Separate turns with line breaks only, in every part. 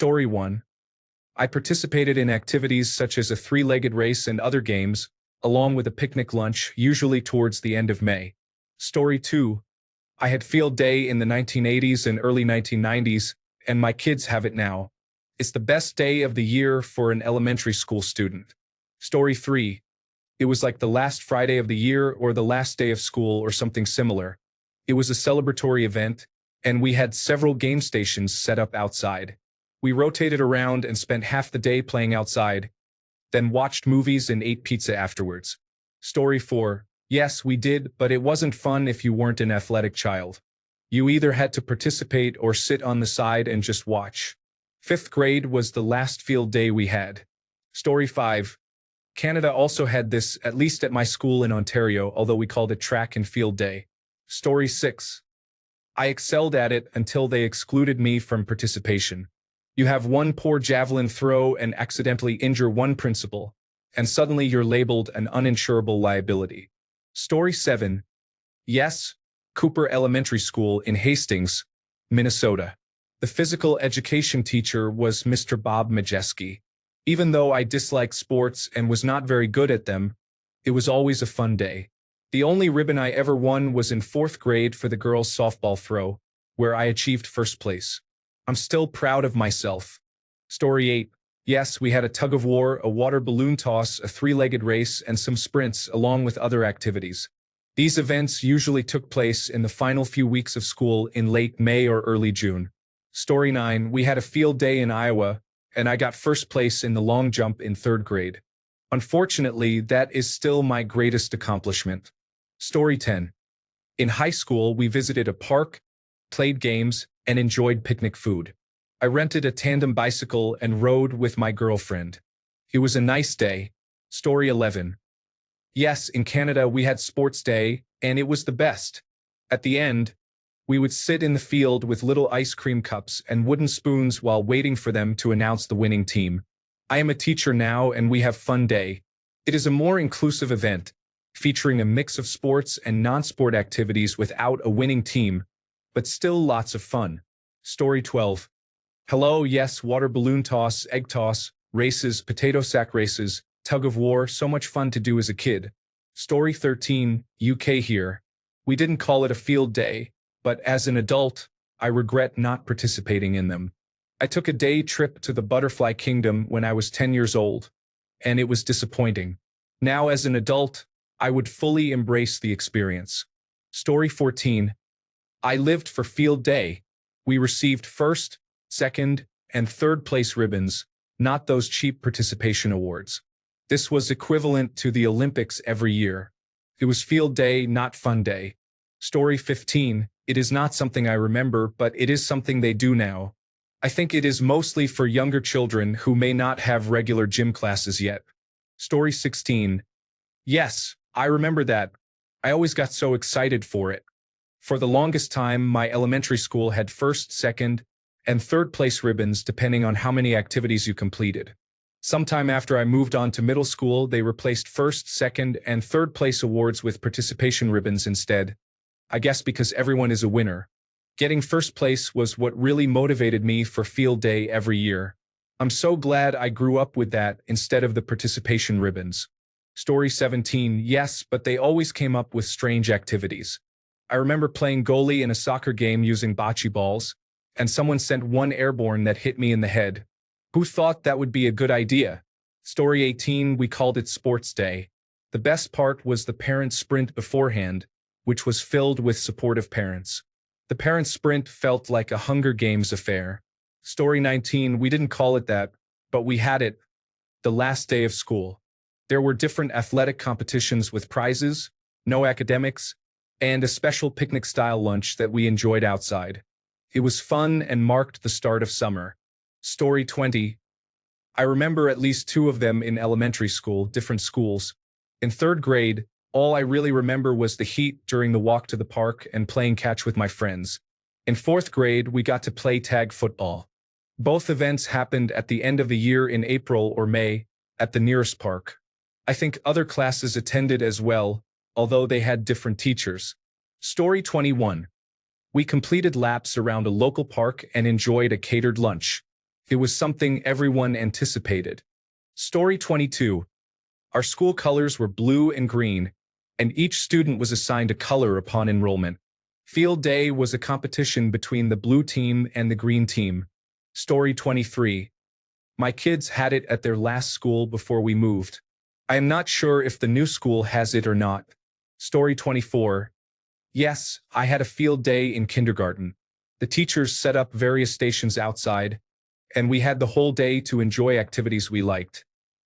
Story 1. I participated in activities such as a three-legged race and other games, along with a picnic lunch, usually towards the end of May. Story 2. I had field day in the 1980s and early 1990s, and my kids have it now. It's the best day of the year for an elementary school student. Story 3. It was like the last Friday of the year or the last day of school or something similar. It was a celebratory event, and we had several game stations set up outside. We rotated around and spent half the day playing outside, then watched movies and ate pizza afterwards. Story 4. Yes, we did, but it wasn't fun if you weren't an athletic child. You either had to participate or sit on the side and just watch. 5th grade was the last field day we had. Story 5. Canada also had this, at least at my school in Ontario, although we called it track and field day. Story 6. I excelled at it until they excluded me from participation. You have one poor javelin throw and accidentally injure one principal, and suddenly you're labeled an uninsurable liability. Story 7. Yes, Cooper Elementary School in Hastings, Minnesota. The physical education teacher was Mr. Bob Majeski. Even though I disliked sports and was not very good at them, it was always a fun day. The only ribbon I ever won was in 4th grade for the girls' softball throw, where I achieved first place. I'm still proud of myself. Story 8. Yes, we had a tug-of-war, a water balloon toss, a three-legged race, and some sprints, along with other activities. These events usually took place in the final few weeks of school in late May or early June. Story 9. We had a field day in Iowa, and I got first place in the long jump in 3rd grade. Unfortunately, that is still my greatest accomplishment. Story 10. In high school, we visited a park, played games, and enjoyed picnic food. I rented a tandem bicycle and rode with my girlfriend. It was a nice day. Story 11. Yes, in Canada we had sports day, and it was the best. At the end, we would sit in the field with little ice cream cups and wooden spoons while waiting for them to announce the winning team. I am a teacher now, and we have fun day. It is a more inclusive event, featuring a mix of sports and non-sport activities without a winning team, but still lots of fun. Story 12. Hello, yes, water balloon toss, egg toss, races, potato sack races, tug-of-war, so much fun to do as a kid. Story 13, UK here. We didn't call it a field day, but as an adult, I regret not participating in them. I took a day trip to the Butterfly Kingdom when I was 10 years old, and it was disappointing. Now as an adult, I would fully embrace the experience. Story 14. I lived for field day. We received 1st, 2nd, and 3rd place ribbons, not those cheap participation awards. This was equivalent to the Olympics every year. It was field day, not fun day. Story 15. It is not something I remember, but it is something they do now. I think it is mostly for younger children who may not have regular gym classes yet. Story 16. Yes, I remember that. I always got so excited for it. For the longest time, my elementary school had 1st, 2nd, and 3rd place ribbons depending on how many activities you completed. Sometime after I moved on to middle school, they replaced 1st, 2nd, and 3rd place awards with participation ribbons instead. I guess because everyone is a winner. Getting first place was what really motivated me for field day every year. I'm so glad I grew up with that instead of the participation ribbons. Story 17. Yes, but they always came up with strange activities. I remember playing goalie in a soccer game using bocce balls, and someone sent one airborne that hit me in the head. Who thought that would be a good idea? Story 18. We called it Sports Day. The best part was the parent sprint beforehand, which was filled with supportive parents. The parent sprint felt like a Hunger Games affair. Story 19. We didn't call it that, but we had it. The last day of school. There were different athletic competitions with prizes, no academics, and a special picnic-style lunch that we enjoyed outside. It was fun and marked the start of summer. Story 20. I remember at least 2 of them in elementary school, different schools. In 3rd grade, all I really remember was the heat during the walk to the park and playing catch with my friends. In 4th grade, we got to play tag football. Both events happened at the end of the year in April or May, at the nearest park. I think other classes attended as well, although they had different teachers. Story 21. We completed laps around a local park and enjoyed a catered lunch. It was something everyone anticipated. Story 22. Our school colors were blue and green, and each student was assigned a color upon enrollment. Field day was a competition between the blue team and the green team. Story 23. My kids had it at their last school before we moved. I am not sure if the new school has it or not. Story 24. Yes, I had a field day in kindergarten. The teachers set up various stations outside, and we had the whole day to enjoy activities we liked.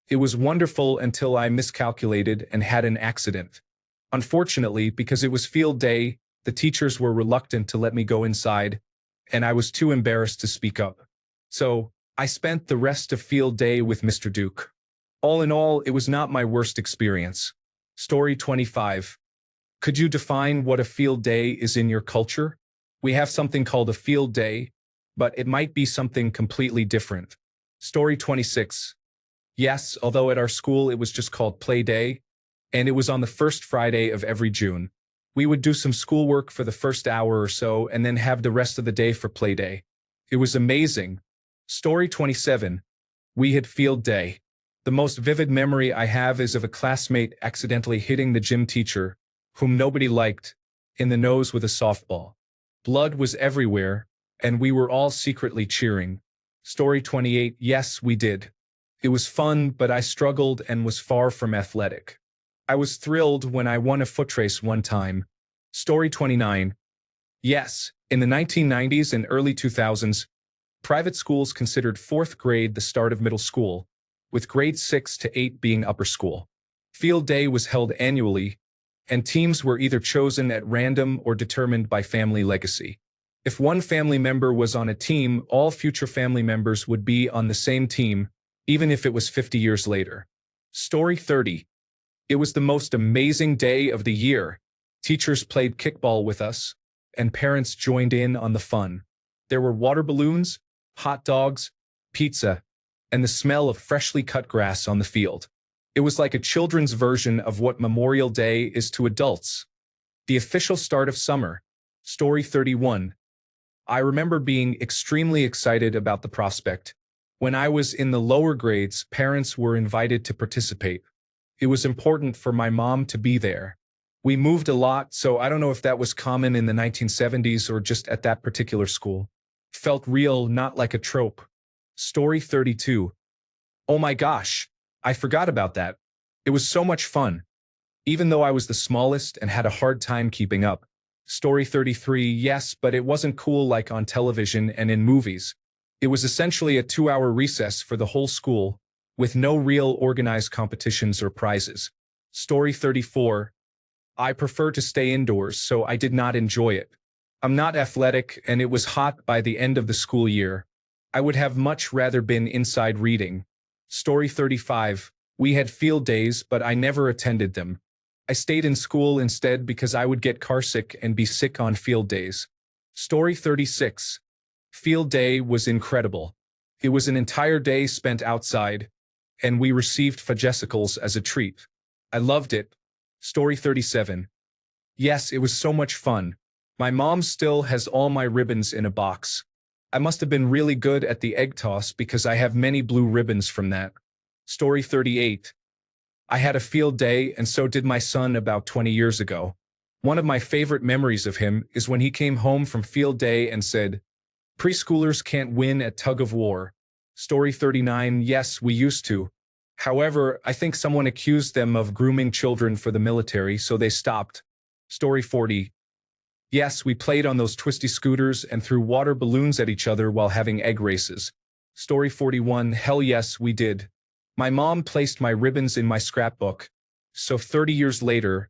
It was wonderful until I miscalculated and had an accident. Unfortunately, because it was field day, the teachers were reluctant to let me go inside, and I was too embarrassed to speak up. So, I spent the rest of field day with Mr. Duke. All in all, it was not my worst experience. Story 25. Could you define what a field day is in your culture? We have something called a field day, but it might be something completely different. Story 26. Yes, although at our school it was just called play day, and it was on the first Friday of every June. We would do some schoolwork for the first hour or so and then have the rest of the day for play day. It was amazing. Story 27. We had field day. The most vivid memory I have is of a classmate accidentally hitting the gym teacher, whom nobody liked, in the nose with a softball. Blood was everywhere, and we were all secretly cheering. Story 28. Yes, we did. It was fun, but I struggled and was far from athletic. I was thrilled when I won a foot race one time. Story 29. Yes, in the 1990s and early 2000s, private schools considered fourth grade the start of middle school, with grades 6 to 8 being upper school. Field day was held annually, and teams were either chosen at random or determined by family legacy. If one family member was on a team, all future family members would be on the same team, even if it was 50 years later. Story 30. It was the most amazing day of the year. Teachers played kickball with us, and parents joined in on the fun. There were water balloons, hot dogs, pizza, and the smell of freshly cut grass on the field. It was like a children's version of what Memorial Day is to adults. The official start of summer. Story 31. I remember being extremely excited about the prospect. When I was in the lower grades, parents were invited to participate. It was important for my mom to be there. We moved a lot, so I don't know if that was common in the 1970s or just at that particular school. Felt real, not like a trope. Story 32. Oh my gosh, I forgot about that. It was so much fun. Even though I was the smallest and had a hard time keeping up. Story 33. Yes, but it wasn't cool like on television and in movies. It was essentially a 2-hour recess for the whole school, with no real organized competitions or prizes. Story 34. I prefer to stay indoors, so I did not enjoy it. I'm not athletic, and it was hot by the end of the school year. I would have much rather been inside reading. Story 35. We had field days, but I never attended them. I stayed in school instead because I would get carsick and be sick on field days. Story 36. Field day was incredible. It was an entire day spent outside, and we received fudgesicles as a treat. I loved it. Story 37. Yes, it was so much fun. My mom still has all my ribbons in a box. I must have been really good at the egg toss because I have many blue ribbons from that. Story 38. I had a field day, and so did my son about 20 years ago. One of my favorite memories of him is when he came home from field day and said, "Preschoolers can't win at tug of war." Story 39. Yes, we used to. However, I think someone accused them of grooming children for the military, so they stopped. Story 40. Yes, we played on those twisty scooters and threw water balloons at each other while having egg races. Story 41. Hell yes, we did. My mom placed my ribbons in my scrapbook, so 30 years later,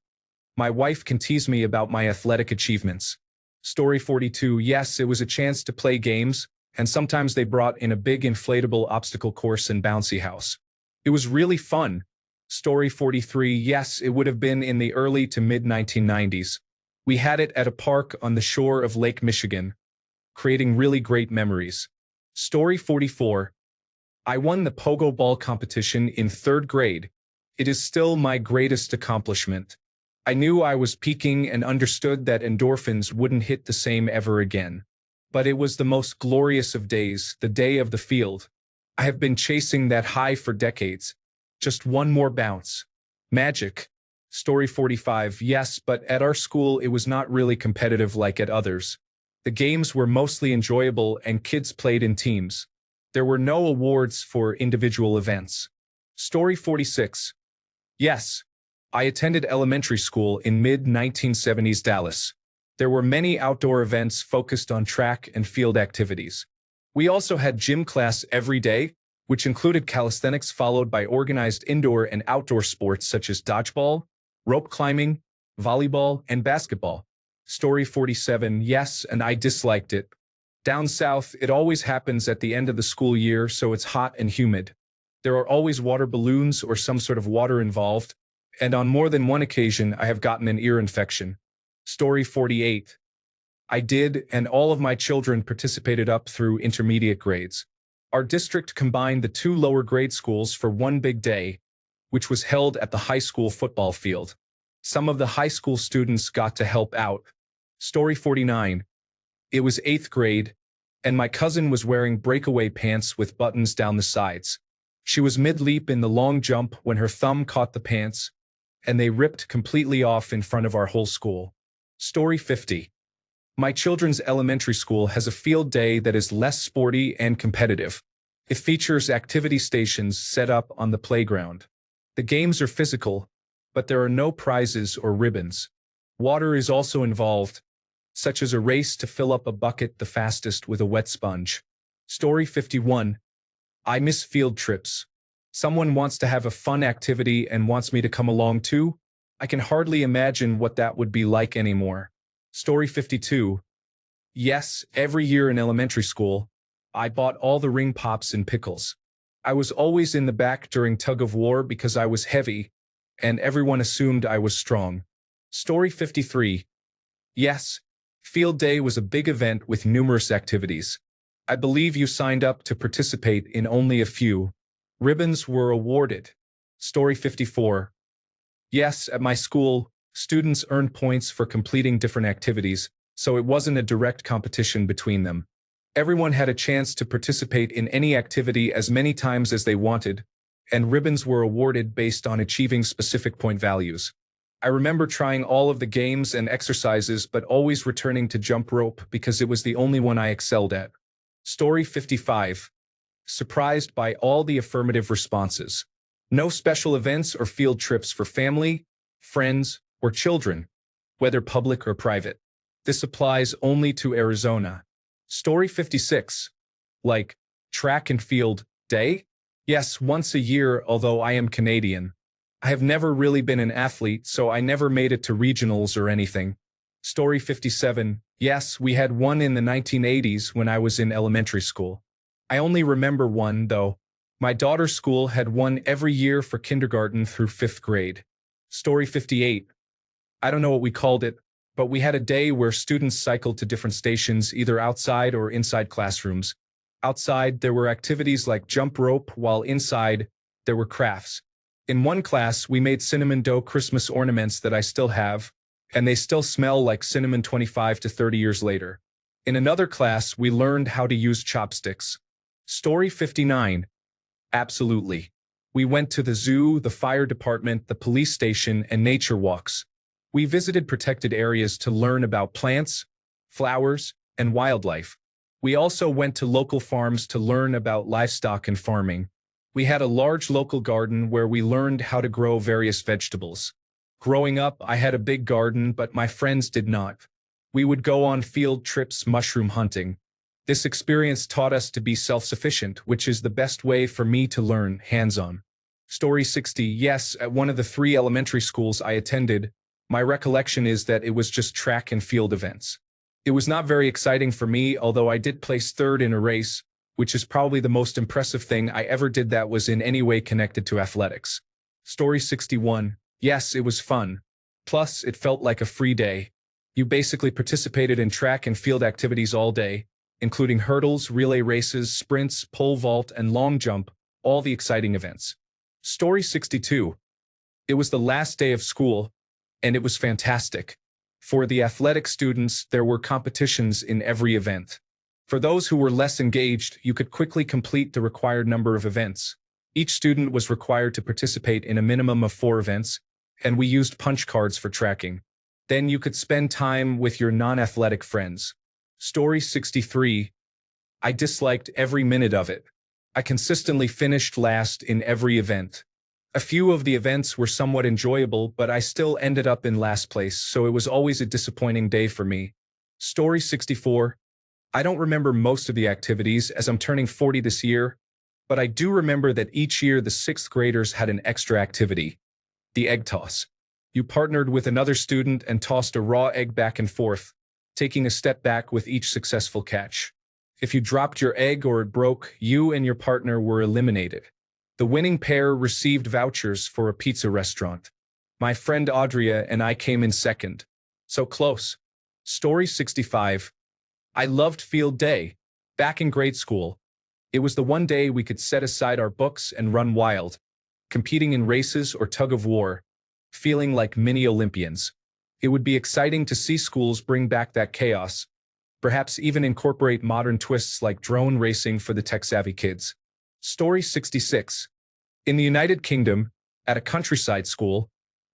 my wife can tease me about my athletic achievements. Story 42. Yes, it was a chance to play games, and sometimes they brought in a big inflatable obstacle course and bouncy house. It was really fun. Story 43. Yes, it would have been in the early to mid-1990s. We had it at a park on the shore of Lake Michigan, creating really great memories. Story 44. I won the pogo ball competition in 3rd grade. It is still my greatest accomplishment. I knew I was peaking and understood that endorphins wouldn't hit the same ever again. But it was the most glorious of days, the day of the field. I have been chasing that high for decades. Just one more bounce. Magic. Story 45. Yes, but at our school it was not really competitive like at others. The games were mostly enjoyable and kids played in teams. There were no awards for individual events. Story 46. Yes, I attended elementary school in mid-1970s Dallas. There were many outdoor events focused on track and field activities. We also had gym class every day, which included calisthenics followed by organized indoor and outdoor sports such as dodgeball, rope climbing, volleyball, and basketball. Story 47. Yes, and I disliked it. Down south, it always happens at the end of the school year, so it's hot and humid. There are always water balloons or some sort of water involved, and on more than one occasion I have gotten an ear infection. Story 48. I did, and all of my children participated up through intermediate grades. Our district combined the two lower grade schools for one big day, which was held at the high school football field. Some of the high school students got to help out. Story 49. It was 8th grade, and my cousin was wearing breakaway pants with buttons down the sides. She was mid-leap in the long jump when her thumb caught the pants, and they ripped completely off in front of our whole school. Story 50. My children's elementary school has a field day that is less sporty and competitive. It features activity stations set up on the playground. The games are physical, but there are no prizes or ribbons. Water is also involved, such as a race to fill up a bucket the fastest with a wet sponge. Story 51. I miss field trips. Someone wants to have a fun activity and wants me to come along too? I can hardly imagine what that would be like anymore. Story 52. Yes, every year in elementary school, I bought all the ring pops and pickles. I was always in the back during tug of war because I was heavy, and everyone assumed I was strong. Story 53. Yes, field day was a big event with numerous activities. I believe you signed up to participate in only a few. Ribbons were awarded. Story 54. Yes, at my school, students earned points for completing different activities, so it wasn't a direct competition between them. Everyone had a chance to participate in any activity as many times as they wanted, and ribbons were awarded based on achieving specific point values. I remember trying all of the games and exercises but always returning to jump rope because it was the only one I excelled at. Story 55. Surprised by all the affirmative responses. No special events or field trips for family, friends, or children, whether public or private. This applies only to Arizona. Story 56. Like, track and field day? Yes, once a year, although I am Canadian. I have never really been an athlete, so I never made it to regionals or anything. Story 57. Yes, we had one in the 1980s when I was in elementary school. I only remember one, though. My daughter's school had one every year for kindergarten through 5th grade. Story 58. I don't know what we called it, but we had a day where students cycled to different stations either outside or inside classrooms. Outside, there were activities like jump rope, while inside, there were crafts. In one class, we made cinnamon dough Christmas ornaments that I still have, and they still smell like cinnamon 25 to 30 years later. In another class, we learned how to use chopsticks. Story 59. Absolutely. We went to the zoo, the fire department, the police station, and nature walks. We visited protected areas to learn about plants, flowers, and wildlife. We also went to local farms to learn about livestock and farming. We had a large local garden where we learned how to grow various vegetables. Growing up, I had a big garden, but my friends did not. We would go on field trips mushroom hunting. This experience taught us to be self-sufficient, which is the best way for me to learn hands-on. Story 60. Yes, at one of the 3 elementary schools I attended, my recollection is that it was just track and field events. It was not very exciting for me, although I did place 3rd in a race, which is probably the most impressive thing I ever did that was in any way connected to athletics. Story 61. Yes, it was fun. Plus, it felt like a free day. You basically participated in track and field activities all day, including hurdles, relay races, sprints, pole vault, and long jump, all the exciting events. Story 62. It was the last day of school, and it was fantastic. For the athletic students, there were competitions in every event. For those who were less engaged, you could quickly complete the required number of events. Each student was required to participate in a minimum of 4 events, and we used punch cards for tracking. Then you could spend time with your non-athletic friends. Story 63. I disliked every minute of it. I consistently finished last in every event. A few of the events were somewhat enjoyable, but I still ended up in last place, so it was always a disappointing day for me. Story 64. I don't remember most of the activities as I'm turning 40 this year, but I do remember that each year the 6th graders had an extra activity. The egg toss. You partnered with another student and tossed a raw egg back and forth, taking a step back with each successful catch. If you dropped your egg or it broke, you and your partner were eliminated. The winning pair received vouchers for a pizza restaurant. My friend Audria and I came in second. So close. Story 65. I loved field day. Back in grade school, it was the one day we could set aside our books and run wild, competing in races or tug of war, feeling like mini Olympians. It would be exciting to see schools bring back that chaos, perhaps even incorporate modern twists like drone racing for the tech-savvy kids. Story 66. In the United Kingdom, at a countryside school,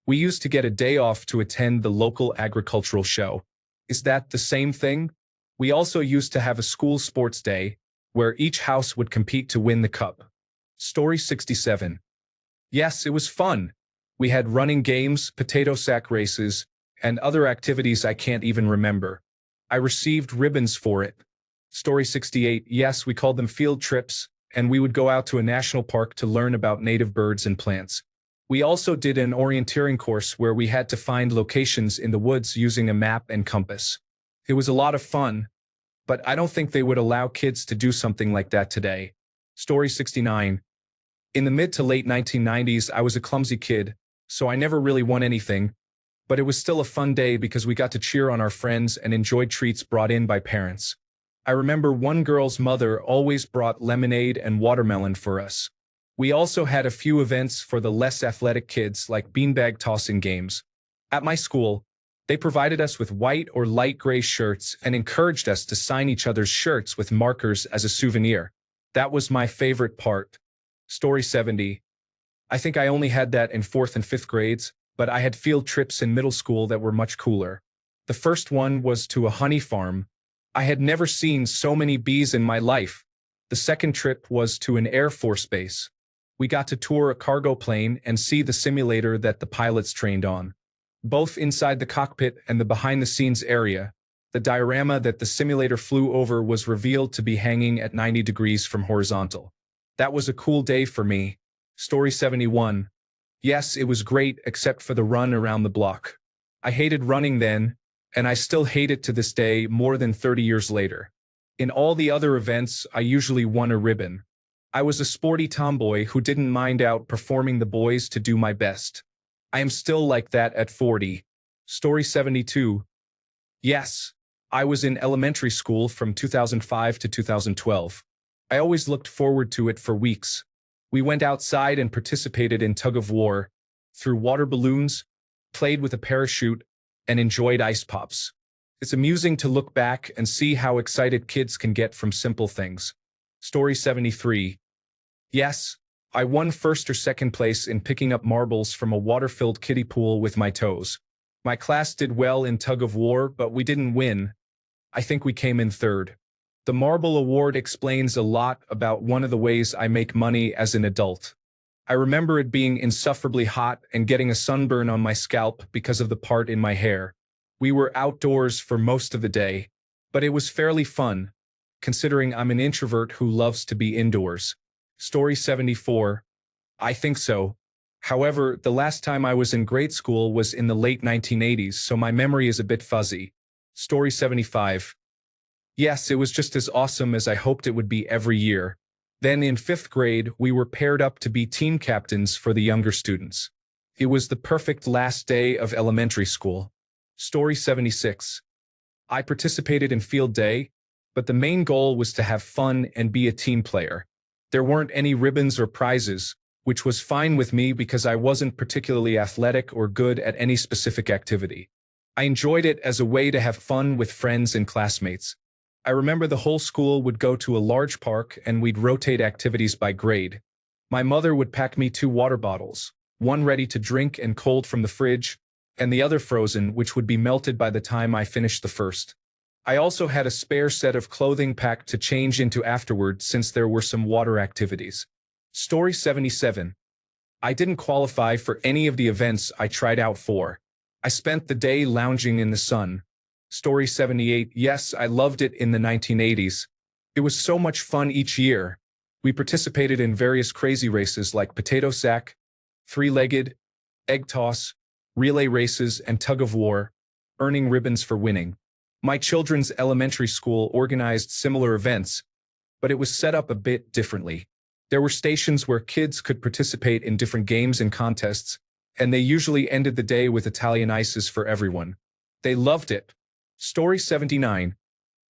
we used to get a day off to attend the local agricultural show. Is that the same thing? We also used to have a school sports day, where each house would compete to win the cup. Story 67. Yes, it was fun. We had running games, potato sack races, and other activities I can't even remember. I received ribbons for it. Story 68. Yes, we called them field trips, and we would go out to a national park to learn about native birds and plants. We also did an orienteering course where we had to find locations in the woods using a map and compass. It was a lot of fun, but I don't think they would allow kids to do something like that today. Story 69. In the mid to late 1990s, I was a clumsy kid, so I never really won anything, but it was still a fun day because we got to cheer on our friends and enjoyed treats brought in by parents. I remember one girl's mother always brought lemonade and watermelon for us. We also had a few events for the less athletic kids like beanbag tossing games. At my school, they provided us with white or light gray shirts and encouraged us to sign each other's shirts with markers as a souvenir. That was my favorite part. Story 70. I think I only had that in 4th and 5th grades, but I had field trips in middle school that were much cooler. The first one was to a honey farm. I had never seen so many bees in my life. The second trip was to an Air Force base. We got to tour a cargo plane and see the simulator that the pilots trained on. Both inside the cockpit and the behind-the-scenes area, the diorama that the simulator flew over was revealed to be hanging at 90 degrees from horizontal. That was a cool day for me. Story 71. Yes, it was great except for the run around the block. I hated running then, and I still hate it to this day more than 30 years later. In all the other events, I usually won a ribbon. I was a sporty tomboy who didn't mind outperforming the boys to do my best. I am still like that at 40. Story 72. Yes, I was in elementary school from 2005 to 2012. I always looked forward to it for weeks. We went outside and participated in tug of war, threw water balloons, played with a parachute, and enjoyed ice pops. It's amusing to look back and see how excited kids can get from simple things. Story 73. Yes, I won 1st or 2nd place in picking up marbles from a water-filled kiddie pool with my toes. My class did well in tug of war, but we didn't win. I think we came in 3rd. The Marble Award explains a lot about one of the ways I make money as an adult. I remember it being insufferably hot and getting a sunburn on my scalp because of the part in my hair. We were outdoors for most of the day, but it was fairly fun, considering I'm an introvert who loves to be indoors. Story 74. I think so. However, the last time I was in grade school was in the late 1980s, so my memory is a bit fuzzy. Story 75. Yes, it was just as awesome as I hoped it would be every year. Then in 5th grade, we were paired up to be team captains for the younger students. It was the perfect last day of elementary school. Story 76. I participated in field day, but the main goal was to have fun and be a team player. There weren't any ribbons or prizes, which was fine with me because I wasn't particularly athletic or good at any specific activity. I enjoyed it as a way to have fun with friends and classmates. I remember the whole school would go to a large park and we'd rotate activities by grade. My mother would pack me 2 water bottles, one ready to drink and cold from the fridge, and the other frozen, which would be melted by the time I finished the first. I also had a spare set of clothing packed to change into afterward since there were some water activities. Story 77. I didn't qualify for any of the events I tried out for. I spent the day lounging in the sun. Story 78. Yes, I loved it in the 1980s. It was so much fun each year. We participated in various crazy races like potato sack, three-legged, egg toss, relay races, and tug-of-war, earning ribbons for winning. My children's elementary school organized similar events, but it was set up a bit differently. There were stations where kids could participate in different games and contests, and they usually ended the day with Italian ices for everyone. They loved it. Story 79.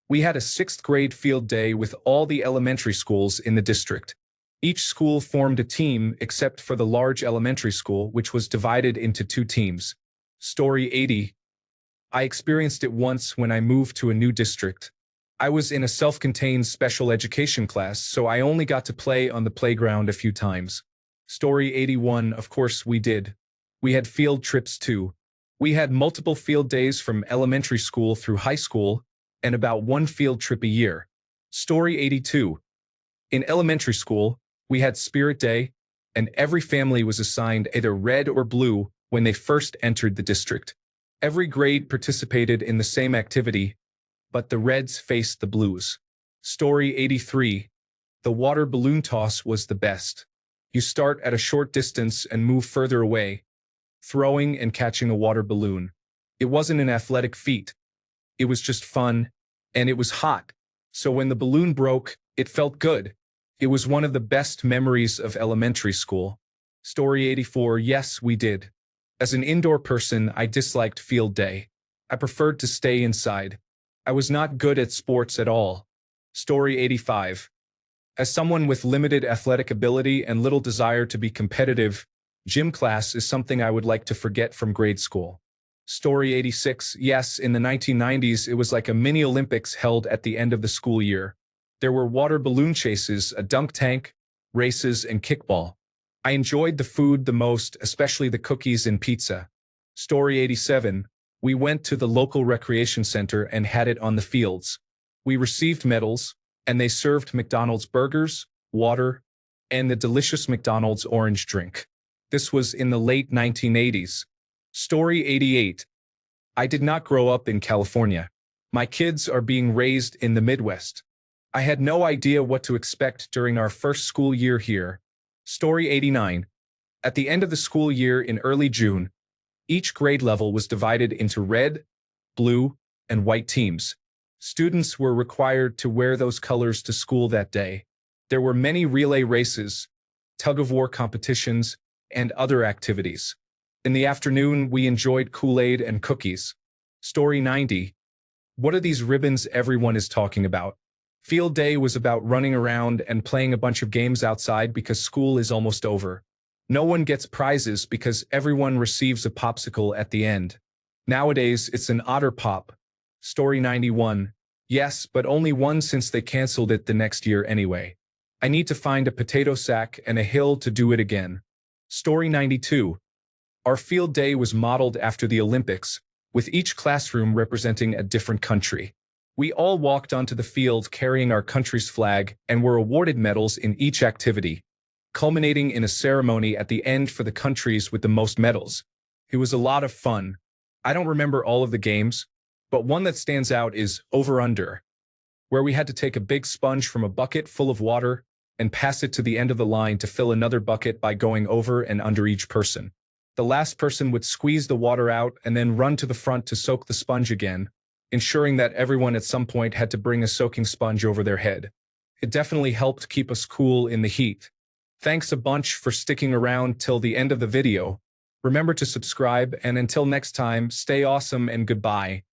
We had a 6th grade field day with all the elementary schools in the district. Each school formed a team except for the large elementary school, which was divided into 2 teams. Story 80. I experienced it once when I moved to a new district. I was in a self-contained special education class, so I only got to play on the playground a few times. Story 81. Of course we did. We had field trips too. We had multiple field days from elementary school through high school, and about 1 field trip a year. Story 82. In elementary school, we had Spirit Day, and every family was assigned either red or blue when they first entered the district. Every grade participated in the same activity, but the Reds faced the Blues. Story 83. The water balloon toss was the best. You start at a short distance and move further away, throwing and catching a water balloon. It wasn't an athletic feat. It was just fun, and it was hot. So when the balloon broke, it felt good. It was one of the best memories of elementary school. Story 84. Yes, we did. As an indoor person, I disliked field day. I preferred to stay inside. I was not good at sports at all. Story 85. As someone with limited athletic ability and little desire to be competitive, gym class is something I would like to forget from grade school. Story 86. Yes, in the 1990s, it was like a mini Olympics held at the end of the school year. There were water balloon chases, a dunk tank, races, and kickball. I enjoyed the food the most, especially the cookies and pizza. Story 87. We went to the local recreation center and had it on the fields. We received medals, and they served McDonald's burgers, water, and the delicious McDonald's orange drink. This was in the late 1980s. Story 88. I did not grow up in California. My kids are being raised in the Midwest. I had no idea what to expect during our first school year here. Story 89. At the end of the school year in early June, each grade level was divided into red, blue, and white teams. Students were required to wear those colors to school that day. There were many relay races, tug-of-war competitions, and other activities. In the afternoon, we enjoyed Kool-Aid and cookies. Story 90. What are these ribbons everyone is talking about? Field day was about running around and playing a bunch of games outside because school is almost over. No one gets prizes because everyone receives a popsicle at the end. Nowadays, it's an Otter Pop. Story 91. Yes, but only one since they canceled it the next year anyway. I need to find a potato sack and a hill to do it again. Story 92. Our field day was modeled after the Olympics, with each classroom representing a different country. We all walked onto the field carrying our country's flag and were awarded medals in each activity, culminating in a ceremony at the end for the countries with the most medals. It was a lot of fun. I don't remember all of the games, but one that stands out is over-under, where we had to take a big sponge from a bucket full of water and pass it to the end of the line to fill another bucket by going over and under each person. The last person would squeeze the water out and then run to the front to soak the sponge again, ensuring that everyone at some point had to bring a soaking sponge over their head. It definitely helped keep us cool in the heat. Thanks a bunch for sticking around till the end of the video. Remember to subscribe, and until next time, stay awesome and goodbye.